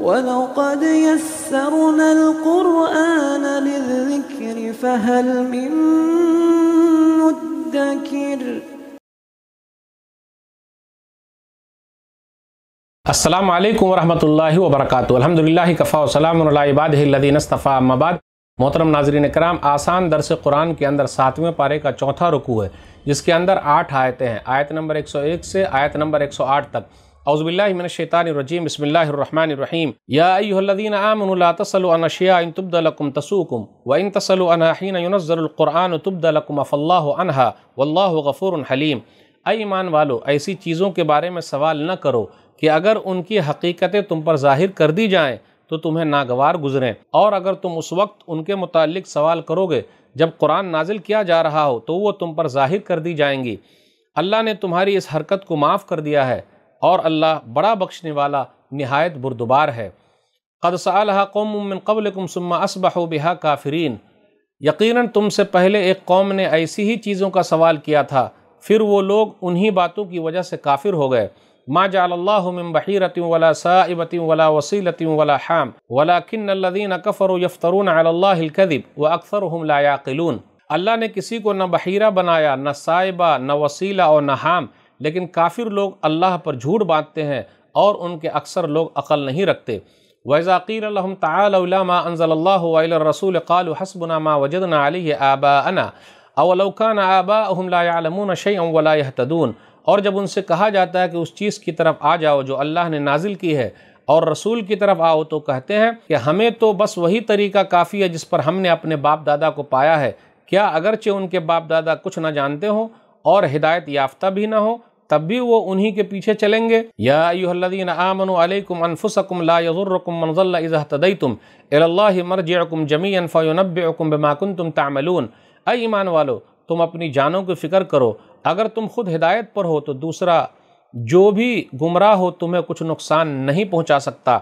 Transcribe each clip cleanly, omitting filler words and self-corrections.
وَلَقَدْ يَسَّرْنَا الْقُرْآنَ لِلذِّكْرِ فَهَلْ مِن مُّدَّكِرٍ۔ السلام علیکم ورحمۃ اللہ وبرکاتہ۔ الحمدللہ کفا وسلام علی عبادہ الذین اصطفیٰ، اما بعد۔ محترم ناظرین کرام، آسان درس قرآن کے اندر 7ویں پارے کا چوتھا رکوع ہے، جس کے اندر 8 آیتیں ہیں، آیت نمبر 101 سے آیت نمبر 108 تک۔ اعوذ باللہ من الشیطان الرجیم، بسم اللہ الرحمن الرحیم۔ یا ایھا الذین آمنوا لا تسألوا عن اشیاء ان تبد لکم تسؤکم وان تسألوا عنها حین ینزل القرآن تبد لکم عفا اللہ عنها واللہ غفور حلیم۔ اے ایمان والو، ایسی چیزوں کے بارے میں سوال نہ کرو کہ اگر ان کی حقیقتیں تم پر ظاہر کر دی جائیں تو تمہیں ناگوار گزریں، اور اگر تم اس وقت ان کے متعلق سوال کرو گے جب قرآن نازل کیا جا رہا ہو تو وہ تم پر ظاہر کر دی جائیں گی۔ اللہ نے تمہاری اس حرکت کو معاف کر دیا ہے، اور اللہ بڑا بخشنے والا نہایت بردبار ہے۔ قد سألها قوم من قبلکم ثم اصبحوا بها کافرین۔ یقیناً تم سے پہلے ایک قوم نے ایسی ہی چیزوں کا سوال کیا تھا، پھر وہ لوگ انہی باتوں کی وجہ سے کافر ہو گئے۔ ما جعل اللہ من بحیرۃ ولا سائبۃ ولا وصیلۃ ولا حام ولکن الذین کفروا یفترون علی اللہ الکذب واکثرهم لا یعقلون۔ اللہ نے کسی کو نہ بحیرہ بنایا، نہ سائبہ، نہ وسیلہ اور نہ حام، لیکن کافر لوگ اللہ پر جھوٹ باندھتے ہیں اور ان کے اکثر لوگ عقل نہیں رکھتے۔ وَإِذَا قِيلَ لَهُمْ تَعَالَوْا إِلَىٰ مَا أَنزَلَ اللَّهُ وَإِلَى الرَّسُولِ قَالُوا حَسْبُنَا مَا وَجَدْنَا عَلَيْهِ آبَاءَنَا أَوَلَوْ كَانَ آبَاؤُهُمْ لَا يَعْلَمُونَ شَيْئًا وَلَا يَهْتَدُونَ۔ اور جب ان سے کہا جاتا ہے کہ اس چیز کی طرف آ جاؤ جو اللہ نے نازل کی ہے اور رسول کی طرف آؤ، تو کہتے ہیں کہ ہمیں تو بس وہی طریقہ کافی ہے جس پر ہم نے اپنے باپ دادا کو پایا ہے۔ کیا اگرچہ ان کے باپ دادا کچھ نہ جانتے ہوں اور ہدایت یافتہ بھی نہ ہوں، تب بھی وہ انہی کے پیچھے چلیں گے؟ یا ایھا الذین آمنوا علیکم انفسکم لا یضرکم من ضل اذا اہتدیتم الی اللہ مرجعکم جمیعا فینبئکم بما کنتم تعملون۔ اے ایمان والو، تم اپنی جانوں کی فکر کرو، اگر تم خود ہدایت پر ہو تو دوسرا جو بھی گمراہ ہو تمہیں کچھ نقصان نہیں پہنچا سکتا،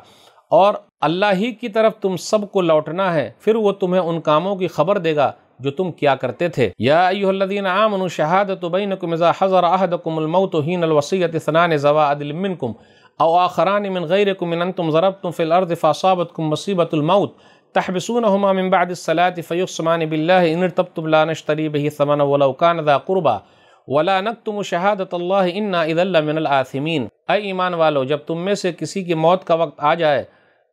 اور اللہ ہی کی طرف تم سب کو لوٹنا ہے، پھر وہ تمہیں ان کاموں کی خبر دے گا جو تم کیا کرتے تھے۔ یا ایھا الذین آمنوا شہادۃ بینکم اذا حضر احدکم الموت حین الوصیۃ اثنان ذوا عدل منکم او آخران من غیرکم ان انتم ضربتم فی الارض فاصابتکم مصیبۃ الموت تحبسونہما من بعد الصلاۃ فیقسمان باللہ ان ارتبتم لا نشتری بہ ثمنا ولو کان ذا قربی ولا نکتم شہادۃ اللہ انا اذا لمن الآثمین۔ اے ایمان والو، جب تم میں سے کسی کی موت کا وقت آ جائے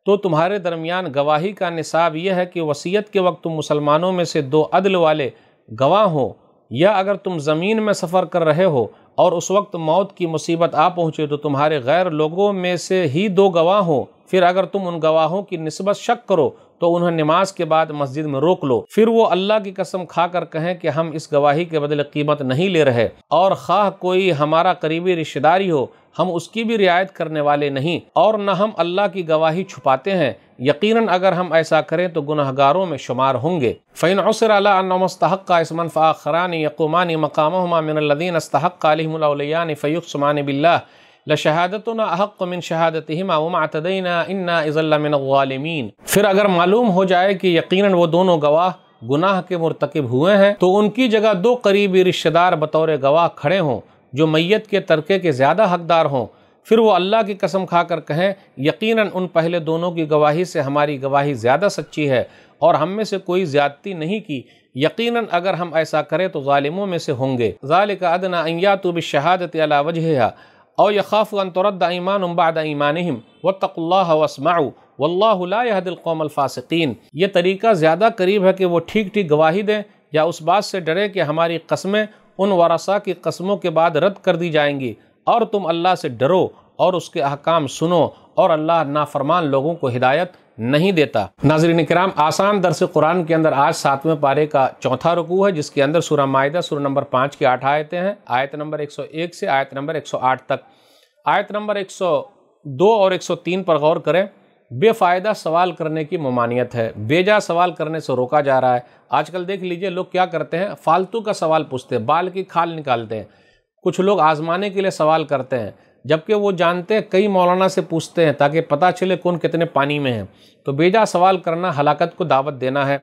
تو تمہارے درمیان گواہی کا نصاب یہ ہے کہ وصیت کے وقت تم مسلمانوں میں سے 2 عدل والے گواہ ہوں، یا اگر تم زمین میں سفر کر رہے ہو اور اس وقت موت کی مصیبت آ پہنچے تو تمہارے غیر لوگوں میں سے ہی 2 گواہ ہوں۔ پھر اگر تم ان گواہوں کی نسبت شک کرو تو انہیں نماز کے بعد مسجد میں روک لو، پھر وہ اللہ کی قسم کھا کر کہیں کہ ہم اس گواہی کے بدلے قیمت نہیں لے رہے، اور خواہ کوئی ہمارا قریبی رشتہ داری ہو ہم اس کی بھی رعایت کرنے والے نہیں، اور نہ ہم اللہ کی گواہی چھپاتے ہیں۔ یقیناً اگر ہم ایسا کریں تو گنہگاروں میں شمار ہوں گے۔ فَإِنْ عُثِرَ عَلَىٰ أَنَّهُمَا اسْتَحَقَّا إِثْمًا فَآخَرَانِ يَقُومَانِ مَقَامَهُمَا مِنَ الَّذِينَ اسْتَحَقَّ عَلَيْهِمُ الْأَوْلِيَانِ فَيُقْسِمَانِ بِاللَّهِ لَشَهَادَتُنَا أَحَقُّ مِنْ شَهَادَتِهِمَا وَمَا اعْتَدَيْنَا إِنَّا إِذًا لَّمِنَ الظَّالِمِينَ۔ پھر اگر معلوم ہو جائے کہ یقیناً وہ دونوں گواہ گناہ کے مرتکب ہوئے ہیں تو ان کی جگہ 2 قریبی رشتہ دار بطور گواہ کھڑے ہوں جو میت کے ترکے کے زیادہ حقدار ہوں، پھر وہ اللہ کی قسم کھا کر کہیں یقیناً ان پہلے دونوں کی گواہی سے ہماری گواہی زیادہ سچی ہے اور ہم میں سے کوئی زیادتی نہیں کی، یقیناً اگر ہم ایسا کریں تو ظالموں میں سے ہوں گے۔ ذالک ادنی ان یاتوا بالشہادۃ علی وجہہا او یخافوا ان ترد ایمان بعد ایمانہم واتقوا اللہ واسمعوا واللہ لا یہدی القوم الفاسقین۔ یہ طریقہ زیادہ قریب ہے کہ وہ ٹھیک ٹھیک گواہی دیں یا اس بات سے ڈرے کہ ہماری قسمیں ان ورثاء کی قسموں کے بعد رد کر دی جائیں گی، اور تم اللہ سے ڈرو اور اس کے احکام سنو، اور اللہ نافرمان لوگوں کو ہدایت نہیں دیتا۔ ناظرین کرام، آسان درس قرآن کے اندر آج 7ویں پارے کا چوتھا رکوع ہے، جس کے اندر سورہ مائدہ سورہ نمبر 5 کی 8 آیتیں ہیں، آیت نمبر 101 سے آیت نمبر 108 تک۔ آیت نمبر 102 اور 103 پر غور کریں۔ بے فائدہ سوال کرنے کی ممانعت ہے، بیجا سوال کرنے سے روکا جا رہا ہے۔ آج کل دیکھ لیجئے لوگ کیا کرتے ہیں، فالتو کا سوال پوچھتے ہیں، بال کی کھال نکالتے ہیں، کچھ لوگ آزمانے کے لیے سوال کرتے ہیں، جبکہ وہ جانتے ہیں کئی مولانا سے پوچھتے ہیں تاکہ پتہ چلے کون کتنے پانی میں ہیں۔ تو بیجا سوال کرنا ہلاکت کو دعوت دینا ہے۔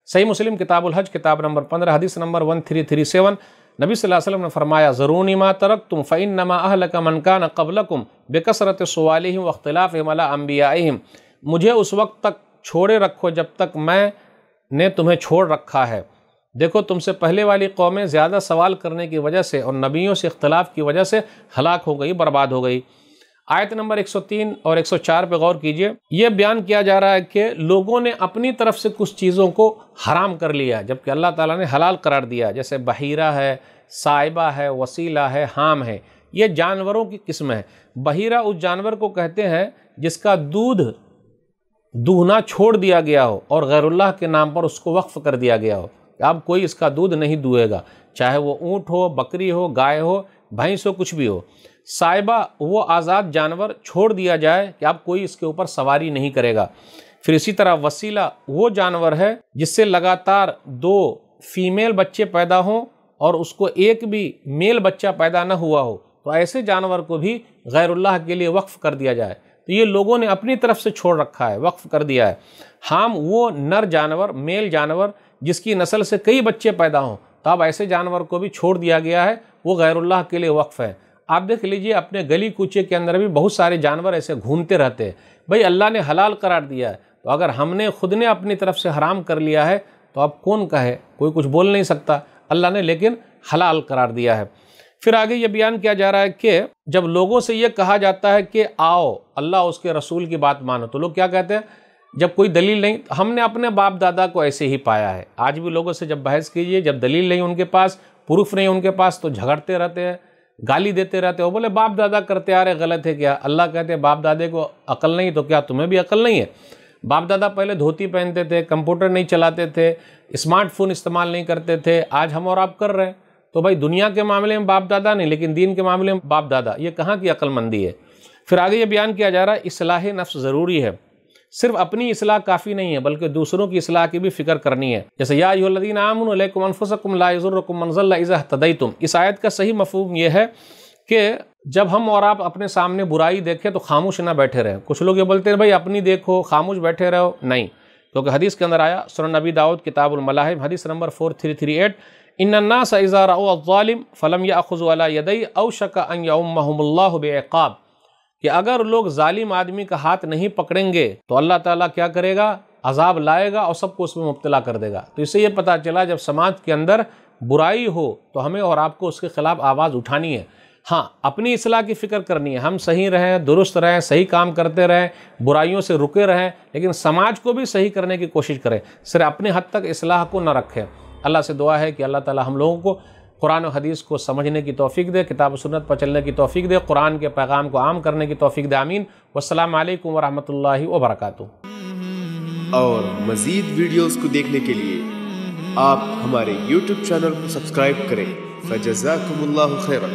صحیح مسلم کتاب الحج کتاب نمبر 15 حدیث نمبر 1337 نبی صلی اللہ علیہ وسلم نے فرمایا ذرونی ما ترکتم فإنما اہلک من کان قبلکم بکثرت سوالہم واختلافہم علی انبیائہم۔ مجھے اس وقت تک چھوڑے رکھو جب تک میں نے تمہیں چھوڑ رکھا ہے۔ دیکھو تم سے پہلے والی قومیں زیادہ سوال کرنے کی وجہ سے اور نبیوں سے اختلاف کی وجہ سے ہلاک ہو گئی، برباد ہو گئی۔ آیت نمبر 103 اور 104 پہ غور کیجئے۔ یہ بیان کیا جا رہا ہے کہ لوگوں نے اپنی طرف سے کچھ چیزوں کو حرام کر لیا جبکہ اللہ تعالیٰ نے حلال قرار دیا، جیسے بحیرہ ہے، سائبہ ہے، وسیلہ ہے، حام ہے۔ یہ جانوروں کی قسم ہے۔ بحیرہ اس جانور کو کہتے ہیں جس کا دودھ دوہنا چھوڑ دیا گیا ہو اور غیر اللہ کے نام پر اس کو وقف کر دیا گیا ہو، اب کوئی اس کا دودھ نہیں دوہے گا، چاہے وہ اونٹ ہو، بکری ہو، گائے ہو، بھینس ہو، کچھ بھی ہو۔ سائبہ وہ آزاد جانور چھوڑ دیا جائے کہ اب کوئی اس کے اوپر سواری نہیں کرے گا۔ پھر اسی طرح وسیلہ وہ جانور ہے جس سے لگاتار 2 فیمیل بچے پیدا ہوں اور اس کو ایک بھی میل بچہ پیدا نہ ہوا ہو، تو ایسے جانور کو بھی غیر اللہ کے لیے وقف کر دیا جائے۔ تو یہ لوگوں نے اپنی طرف سے چھوڑ رکھا ہے، وقف کر دیا ہے۔ حام وہ نر جانور، میل جانور جس کی نسل سے کئی بچے پیدا ہوں، تو اب ایسے جانور کو بھی چھوڑ دیا گیا ہے، وہ غیر اللہ کے لیے وقف ہے۔ آپ دیکھ لیجئے اپنے گلی کوچے کے اندر بھی بہت سارے جانور ایسے گھومتے رہتے ہیں۔ بھئی اللہ نے حلال قرار دیا ہے، تو اگر ہم نے خود نے اپنی طرف سے حرام کر لیا ہے تو اب کون کہے، کوئی کچھ بول نہیں سکتا، اللہ نے لیکن حلال قرار دیا ہے۔ پھر آگے یہ بیان کیا جا رہا ہے کہ جب لوگوں سے یہ کہا جاتا ہے کہ آؤ اللہ اس کے رسول کی بات مانو، تو لوگ کیا کہتے ہیں؟ جب کوئی دلیل نہیں، ہم نے اپنے باپ دادا کو ایسے ہی پایا ہے۔ آج بھی لوگوں سے جب بحث کیجئے، جب دلیل نہیں ان کے پاس، پروف نہیں ان کے پاس، تو جھگڑتے رہتے ہیں، گالی دیتے رہتے ہیں، وہ بولے باپ دادا کرتے آ رہے غلط ہے کیا؟ اللہ کہتے ہیں باپ دادے کو عقل نہیں تو کیا تمہیں بھی عقل نہیں ہے؟ باپ دادا پہلے دھوتی پہنتے تھے، کمپیوٹر نہیں چلاتے تھے، اسمارٹ فون استعمال نہیں کرتے تھے، آج ہم اور آپ کر رہے ہیں۔ تو بھائی دنیا کے معاملے میں باپ دادا نہیں، لیکن دین کے معاملے میں باپ دادا، یہ کہاں کی عقل مندی ہے؟ پھر آگے یہ بیان کیا جا رہا ہے اصلاح نفس ضروری ہے، صرف اپنی اصلاح کافی نہیں ہے بلکہ دوسروں کی اصلاح کی بھی فکر کرنی ہے۔ جیسے یا ایھا الذین آمنوا علیکم انفسکم لا یضرکم من ضل اذا اہتدیتم، اس آیت کا صحیح مفہوم یہ ہے کہ جب ہم اور آپ اپنے سامنے برائی دیکھیں تو خاموش نہ بیٹھے رہیں۔ کچھ لوگ یہ بولتے ہیں بھائی اپنی دیکھو خاموش بیٹھے رہو، نہیں، کیونکہ حدیث کے اندر آیا سنن نبی داؤد کتاب الملاحم حدیث نمبر 4338، ان الناس اذا رأوا الظالم فلم یأخذوا علی یدیہ اوشک ان یعمہم اللہ بعقاب، کہ اگر لوگ ظالم آدمی کا ہاتھ نہیں پکڑیں گے تو اللہ تعالیٰ کیا کرے گا؟ عذاب لائے گا اور سب کو اس میں مبتلا کر دے گا۔ تو اس سے یہ پتہ چلا جب سماج کے اندر برائی ہو تو ہمیں اور آپ کو اس کے خلاف آواز اٹھانی ہے۔ ہاں اپنی اصلاح کی فکر کرنی ہے، ہم صحیح رہیں، درست رہیں، صحیح کام کرتے رہیں، برائیوں سے رکے رہیں، لیکن سماج کو بھی صحیح کرنے کی کوشش کریں، صرف اپنے حد تک اصلاح کو نہ رکھیں۔ اللہ سے دعا ہے کہ اللہ تعالی ہم لوگوں کو قرآن و حدیث کو سمجھنے کی توفیق دے، کتاب و سنت پر چلنے کی توفیق دے، قرآن کے پیغام کو عام کرنے کی توفیق دے، آمین۔ والسلام علیکم ورحمۃ اللہ وبرکاتہ۔ اور مزید ویڈیوز کو دیکھنے کے لیے آپ ہمارے YouTube چینل کو سبسکرائب کریں۔ فجزاکم اللہ خیرا۔